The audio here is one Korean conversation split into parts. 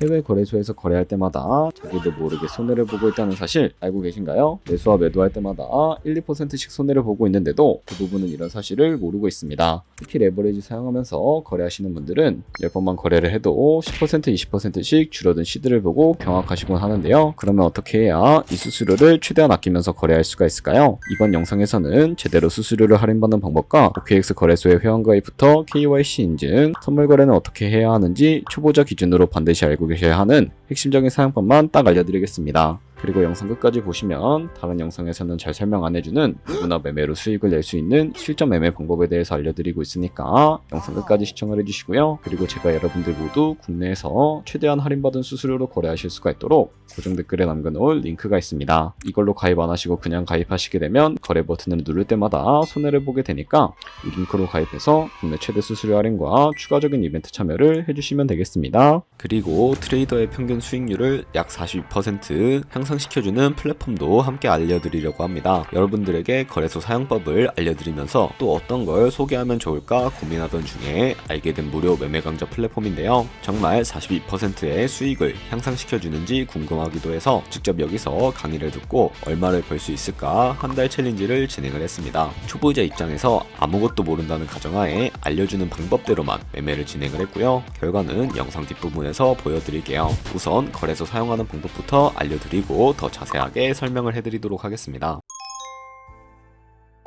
해외 거래소에서 거래할 때마다 자기도 모르게 손해를 보고 있다는 사실 알고 계신가요? 매수와 매도할 때마다 1, 2%씩 손해를 보고 있는데도 대부분은 이런 사실을 모르고 있습니다. 특히 레버리지 사용하면서 거래하시는 분들은 10번만 거래를 해도 10%, 20%씩 줄어든 시드를 보고 경악하시곤 하는데요. 그러면 어떻게 해야 이 수수료를 최대한 아끼면서 거래할 수가 있을까요? 이번 영상에서는 제대로 수수료를 할인받는 방법과 OKX 거래소의 회원가입부터 KYC 인증, 선물 거래는 어떻게 해야 하는지 초보자 기준으로 반드시 알고 계셔야 하는 핵심적인 사용법만 딱 알려드리겠습니다. 그리고 영상 끝까지 보시면 다른 영상에서는 잘 설명 안 해주는 누구나 매매로 수익을 낼 수 있는 실전 매매 방법에 대해서 알려드리고 있으니까 영상 끝까지 시청을 해주시고요. 그리고 제가 여러분들 모두 국내에서 최대한 할인받은 수수료로 거래하실 수가 있도록 고정 댓글에 남겨놓을 링크가 있습니다. 이걸로 가입 안 하시고 그냥 가입하시게 되면 거래 버튼을 누를 때마다 손해를 보게 되니까 이 링크로 가입해서 국내 최대 수수료 할인과 추가적인 이벤트 참여를 해주시면 되겠습니다. 그리고 트레이더의 평균 수익률을 약 42% 향상시켜주는 플랫폼도 함께 알려드리려고 합니다. 여러분들에게 거래소 사용법을 알려드리면서 또 어떤 걸 소개하면 좋을까 고민하던 중에 알게 된 무료 매매 강좌 플랫폼인데요. 정말 42%의 수익을 향상시켜주는지 궁금하기도 해서 직접 여기서 강의를 듣고 얼마를 벌 수 있을까 한 달 챌린지를 진행을 했습니다. 초보자 입장에서 아무것도 모른다는 가정하에 알려주는 방법대로만 매매를 진행을 했고요. 결과는 영상 뒷부분에서 보여드릴게요. 우선 거래소 사용하는 방법부터 알려드리고 더 자세하게 설명을 해드리도록 하겠습니다.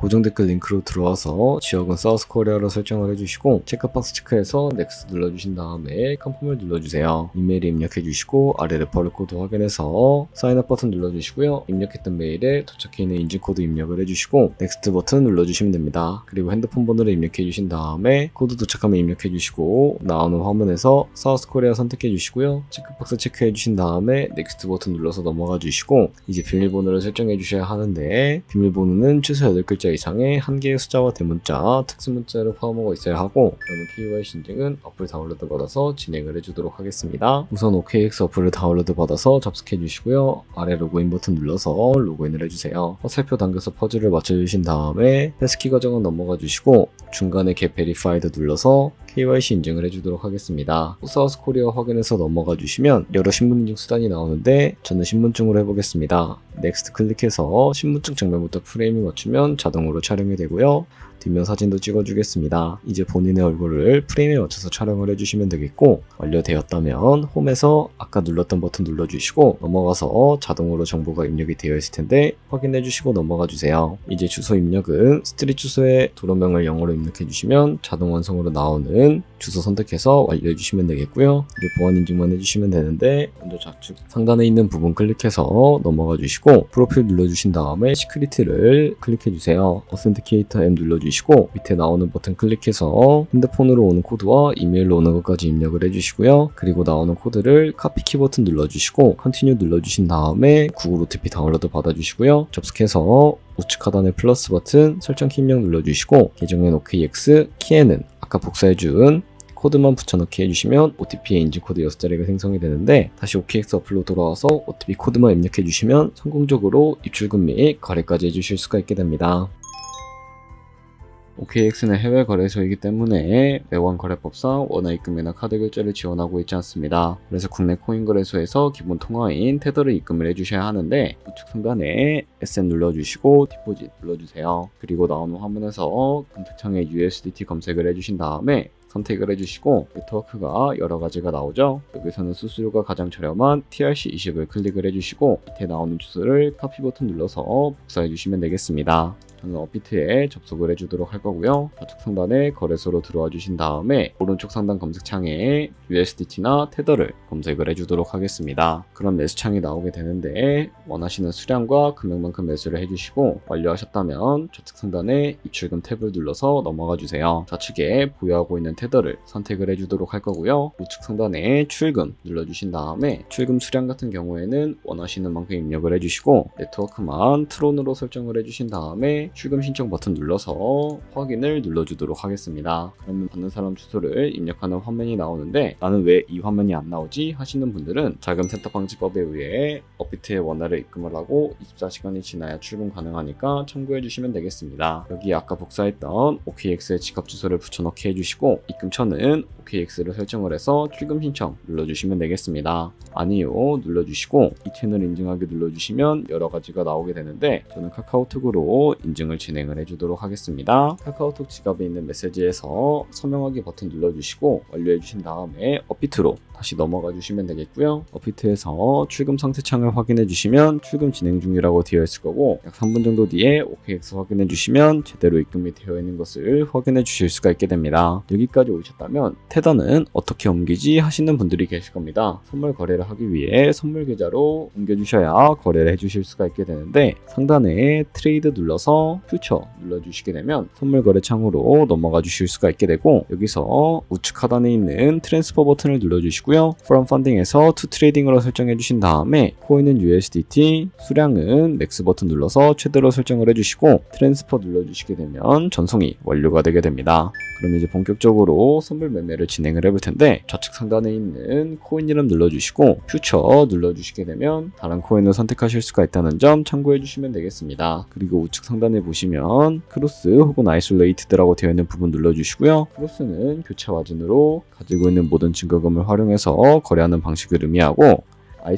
고정 댓글 링크로 들어와서 지역은 사우스코리아로 설정을 해주시고 체크박스 체크해서 넥스트 눌러주신 다음에 컨펌을 눌러주세요. 이메일 입력해주시고 아래 레퍼럴 코드 확인해서 사인업 버튼 눌러주시고요. 입력했던 메일에 도착해 있는 인증코드 입력을 해주시고 넥스트 버튼 눌러주시면 됩니다. 그리고 핸드폰 번호를 입력해주신 다음에 코드 도착하면 입력해주시고 나오는 화면에서 사우스코리아 선택해주시고요. 체크박스 체크해주신 다음에 넥스트 버튼 눌러서 넘어가주시고 이제 비밀번호를 설정해주셔야 하는데 비밀번호는 최소 8글자 이상의 한 개의 숫자와 대문자, 특수문자를 포함하고 있어야 하고 그러면 KYC 인증은 어플 다운로드 받아서 진행을 해주도록 하겠습니다. 우선 OKX 어플을 다운로드 받아서 접속해 주시고요. 아래 로그인 버튼 눌러서 로그인을 해주세요. 화살표 당겨서 퍼즐을 맞춰주신 다음에 패스키 과정은 넘어가 주시고 중간에 Get Verified 눌러서 KYC 인증을 해주도록 하겠습니다. 사우스코리아 확인해서 넘어가 주시면 여러 신분 인증 수단이 나오는데 저는 신분증으로 해보겠습니다. 넥스트 클릭해서 신분증 정면부터 프레임을 맞추면 자동으로 촬영이 되고요. 뒷면 사진도 찍어주겠습니다. 이제 본인의 얼굴을 프레임에 맞춰서 촬영을 해주시면 되겠고 완료되었다면 홈에서 아까 눌렀던 버튼 눌러주시고 넘어가서 자동으로 정보가 입력이 되어 있을 텐데 확인해주시고 넘어가주세요. 이제 주소 입력은 스트릿 주소에 도로명을 영어로 입력해주시면 자동 완성으로 나오는 주소 선택해서 완료해주시면 되겠고요. 이제 보안 인증만 해주시면 되는데 먼저 좌측 상단에 있는 부분 클릭해서 넘어가 주시고 프로필 눌러주신 다음에 시크릿을 클릭해주세요. 어센티케이터 앱 눌러주시고 밑에 나오는 버튼 클릭해서 핸드폰으로 오는 코드와 이메일로 오는 것까지 입력을 해주시고요. 그리고 나오는 코드를 카피 키 버튼 눌러주시고 컨티뉴 눌러주신 다음에 구글 OTP 다운로드 받아주시고요. 접속해서 우측 하단의 플러스 버튼 설정 키 입력 눌러주시고 계정엔 OKX, 키에는 아까 복사해준 코드만 붙여넣기 해주시면 OTP의 인증코드 6자리가 생성이 되는데 다시 OKX 어플로 돌아와서 OTP 코드만 입력해주시면 성공적으로 입출금 및 거래까지 해주실 수가 있게 됩니다. OKX는 해외 거래소이기 때문에 매원 거래법상 원화 입금이나 카드 결제를 지원하고 있지 않습니다. 그래서 국내 코인 거래소에서 기본 통화인 테더를 입금을 해주셔야 하는데 우측 상단에 SM 눌러주시고 디포짓 눌러주세요. 그리고 나오는 화면에서 검색창에 USDT 검색을 해주신 다음에 선택을 해주시고 네트워크가 여러 가지가 나오죠. 여기서는 수수료가 가장 저렴한 TRC20을 클릭을 해주시고 밑에 나오는 주소를 카피 버튼 눌러서 복사해 주시면 되겠습니다. 저는 업비트에 접속을 해주도록 할 거고요. 좌측 상단에 거래소로 들어와 주신 다음에 오른쪽 상단 검색창에 USDT나 테더를 검색을 해주도록 하겠습니다. 그럼 매수창이 나오게 되는데 원하시는 수량과 금액만큼 매수를 해주시고 완료하셨다면 좌측 상단에 입출금 탭을 눌러서 넘어가 주세요. 좌측에 보유하고 있는 테더를 선택을 해주도록 할 거고요. 우측 상단에 출금 눌러주신 다음에 출금 수량 같은 경우에는 원하시는 만큼 입력을 해주시고 네트워크만 트론으로 설정을 해주신 다음에 출금 신청 버튼 눌러서 확인을 눌러주도록 하겠습니다. 그러면 받는 사람 주소를 입력하는 화면이 나오는데 나는 왜 이 화면이 안 나오지 하시는 분들은 자금 세탁 방지법에 의해 업비트에 원화를 입금을 하고 24시간이 지나야 출금 가능하니까 참고해 주시면 되겠습니다. 여기 아까 복사했던 OKX의 지갑 주소를 붙여넣기 해주시고 입금처는 OKX를 설정을 해서 출금 신청 눌러주시면 되겠습니다. 아니요 눌러주시고 이 채널 인증하기 눌러주시면 여러 가지가 나오게 되는데 저는 카카오톡으로 인증을 진행을 해주도록 하겠습니다. 카카오톡 지갑에 있는 메시지에서 서명하기 버튼 눌러주시고 완료해 주신 다음에 업비트로 다시 넘어가 주시면 되겠고요. 업비트에서 출금 상태 창을 확인해 주시면 출금 진행 중이라고 되어 있을 거고 약 3분 정도 뒤에 OKX 확인해 주시면 제대로 입금이 되어 있는 것을 확인해 주실 수가 있게 됩니다. 여기까지 오셨다면 테더는 어떻게 옮기지 하시는 분들이 계실 겁니다. 선물 거래를 하기 위해 선물 계좌로 옮겨주셔야 거래를 해주실 수가 있게 되는데 상단에 트레이드 눌러서 퓨처 눌러주시게 되면 선물 거래 창으로 넘어가 주실 수가 있게 되고 여기서 우측 하단에 있는 트랜스퍼 버튼을 눌러주시고요. From Funding에서 To Trading으로 설정해 주신 다음에 코인은 USDT, 수량은 맥스 버튼 눌러서 최대로 설정을 해주시고 트랜스퍼 눌러주시게 되면 전송이 완료가 되게 됩니다. 그럼 이제 본격적으로 선물 매매를 진행을 해볼 텐데 좌측 상단에 있는 코인 이름 눌러주시고 퓨처 눌러주시게 되면 다른 코인을 선택하실 수가 있다는 점 참고해 주시면 되겠습니다. 그리고 우측 상단에 보시면 크로스 혹은 아이솔레이트드라고 되어 있는 부분 눌러주시고요. 크로스는 교차 마진으로 가지고 있는 모든 증거금을 활용해서 거래하는 방식을 의미하고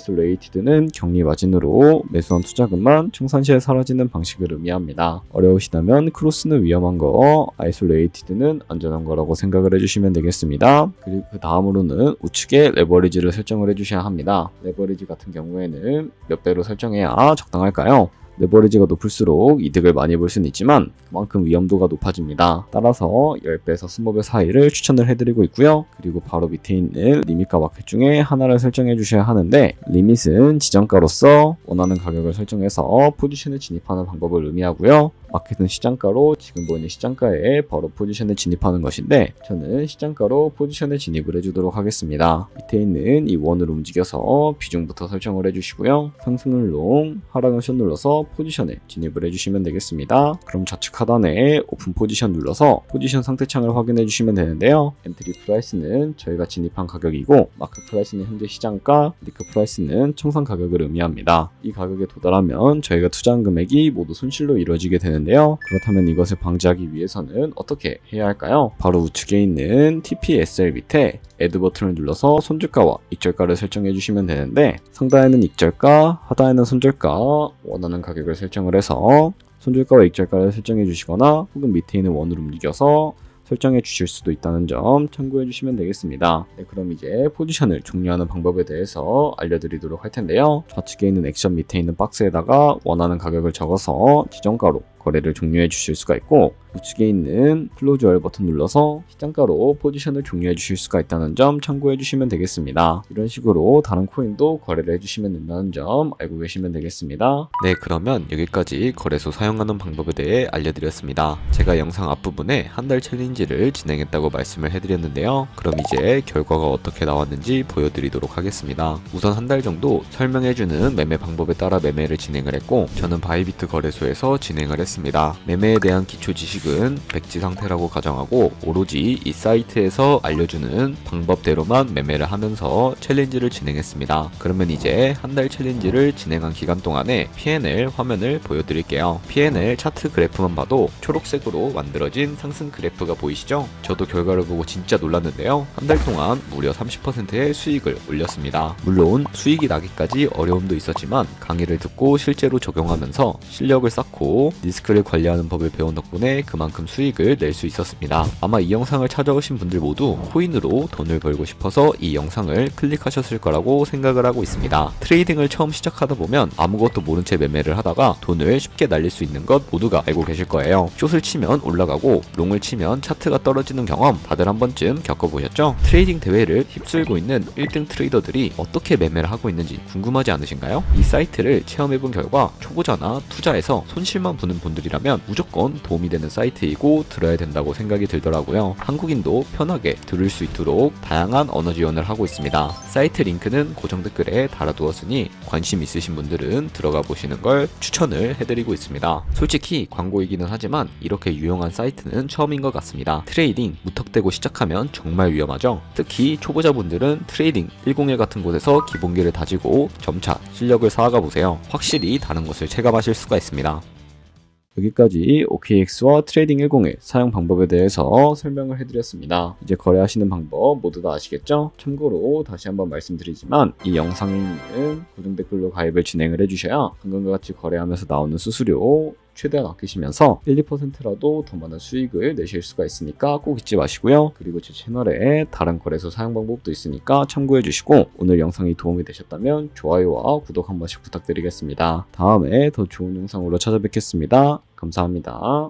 아이솔레이티드는 격리 마진으로 매수한 투자금만 청산시에 사라지는 방식을 의미합니다. 어려우시다면 크로스는 위험한 거, 아이솔레이티드는 안전한 거라고 생각을 해주시면 되겠습니다. 그리고 그 다음으로는 우측에 레버리지를 설정을 해주셔야 합니다. 레버리지 같은 경우에는 몇 배로 설정해야 적당할까요? 레버리지가 높을수록 이득을 많이 볼 수는 있지만 그만큼 위험도가 높아집니다. 따라서 10배에서 20배 사이를 추천을 해드리고 있고요. 그리고 바로 밑에 있는 리밋과 마켓 중에 하나를 설정해 주셔야 하는데 리밋은 지정가로서 원하는 가격을 설정해서 포지션에 진입하는 방법을 의미하고요. 마켓은 시장가로 지금 보이는 시장가에 바로 포지션에 진입하는 것인데 저는 시장가로 포지션에 진입을 해주도록 하겠습니다. 밑에 있는 이 원을 움직여서 비중부터 설정을 해주시고요. 상승을 롱, 하락을 숏 눌러서 포지션에 진입을 해주시면 되겠습니다. 그럼 좌측 하단에 오픈 포지션 눌러서 포지션 상태창을 확인해 주시면 되는데요. 엔트리 프라이스는 저희가 진입한 가격이고 마크 프라이스는 현재 시장가, 리크 프라이스는 청산 가격을 의미합니다. 이 가격에 도달하면 저희가 투자한 금액이 모두 손실로 이루어지게 되는데요. 그렇다면 이것을 방지하기 위해서는 어떻게 해야 할까요? 바로 우측에 있는 TPSL 밑에 애드 버튼을 눌러서 손절가와 익절가를 설정해 주시면 되는데 상단에는 익절가, 하단에는 손절가, 원하는 가격을 설정을 해서 손절가와 익절가를 설정해 주시거나 혹은 밑에 있는 원을 움직여서 설정해 주실 수도 있다는 점 참고해 주시면 되겠습니다. 네, 그럼 이제 포지션을 종료하는 방법에 대해서 알려드리도록 할 텐데요. 좌측에 있는 액션 밑에 있는 박스에다가 원하는 가격을 적어서 지정가로 거래를 종료해 주실 수가 있고 우측에 있는 클로즈 월 버튼 눌러서 시장가로 포지션을 종료해 주실 수가 있다는 점 참고해 주시면 되겠습니다. 이런 식으로 다른 코인도 거래를 해주시면 된다는 점 알고 계시면 되겠습니다. 네, 그러면 여기까지 거래소 사용하는 방법에 대해 알려드렸습니다. 제가 영상 앞부분에 한 달 챌린지를 진행했다고 말씀을 해드렸는데요. 그럼 이제 결과가 어떻게 나왔는지 보여드리도록 하겠습니다. 우선 한 달 정도 설명해주는 매매 방법에 따라 매매를 진행을 했고 저는 바이비트 거래소에서 진행을 했습니다. 매매에 대한 기초 지식은 백지 상태라고 가정하고 오로지 이 사이트에서 알려주는 방법대로만 매매를 하면서 챌린지를 진행했습니다. 그러면 이제 한 달 챌린지를 진행한 기간 동안에 P&L 화면을 보여드릴게요. P&L 차트 그래프만 봐도 초록색으로 만들어진 상승 그래프가 보이시죠? 저도 결과를 보고 진짜 놀랐는데요. 한 달 동안 무려 30%의 수익을 올렸습니다. 물론 수익이 나기까지 어려움도 있었지만 강의를 듣고 실제로 적용하면서 실력을 쌓고 리스크를 관리하는 법을 배운 덕분에 그만큼 수익을 낼 수 있었습니다. 아마 이 영상을 찾아오신 분들 모두 코인으로 돈을 벌고 싶어서 이 영상을 클릭하셨을 거라고 생각을 하고 있습니다. 트레이딩을 처음 시작하다 보면 아무것도 모른 채 매매를 하다가 돈을 쉽게 날릴 수 있는 것 모두가 알고 계실 거예요. 숏을 치면 올라가고 롱을 치면 차트가 떨어지는 경험 다들 한 번쯤 겪어보셨죠? 트레이딩 대회를 휩쓸고 있는 1등 트레이더들이 어떻게 매매를 하고 있는지 궁금하지 않으신가요? 이 사이트를 체험해본 결과 초보자나 투자에서 손실만 보는 분들이라면 무조건 도움이 되는 사이트이고 들어야 된다고 생각이 들더라고요. 한국인도 편하게 들을 수 있도록 다양한 언어 지원을 하고 있습니다. 사이트 링크는 고정 댓글에 달아두었으니 관심 있으신 분들은 들어가 보시는 걸 추천을 해드리고 있습니다. 솔직히 광고이기는 하지만 이렇게 유용한 사이트는 처음인 것 같습니다. 트레이딩 무턱대고 시작하면 정말 위험하죠. 특히 초보자분들은 트레이딩 101 같은 곳에서 기본기를 다지고 점차 실력을 쌓아가 보세요. 확실히 다른 것을 체감하실 수가 있습니다. 여기까지 OKX와 트레이딩 101 사용 방법에 대해서 설명을 해드렸습니다. 이제 거래하시는 방법 모두 다 아시겠죠? 참고로 다시 한번 말씀드리지만 이 영상에 있는 고정 댓글로 가입을 진행을 해주셔야 방금과 같이 거래하면서 나오는 수수료 최대한 아끼시면서 1, 2%라도 더 많은 수익을 내실 수가 있으니까 꼭 잊지 마시고요. 그리고 제 채널에 다른 거래소 사용 방법도 있으니까 참고해 주시고 오늘 영상이 도움이 되셨다면 좋아요와 구독 한 번씩 부탁드리겠습니다. 다음에 더 좋은 영상으로 찾아뵙겠습니다. 감사합니다.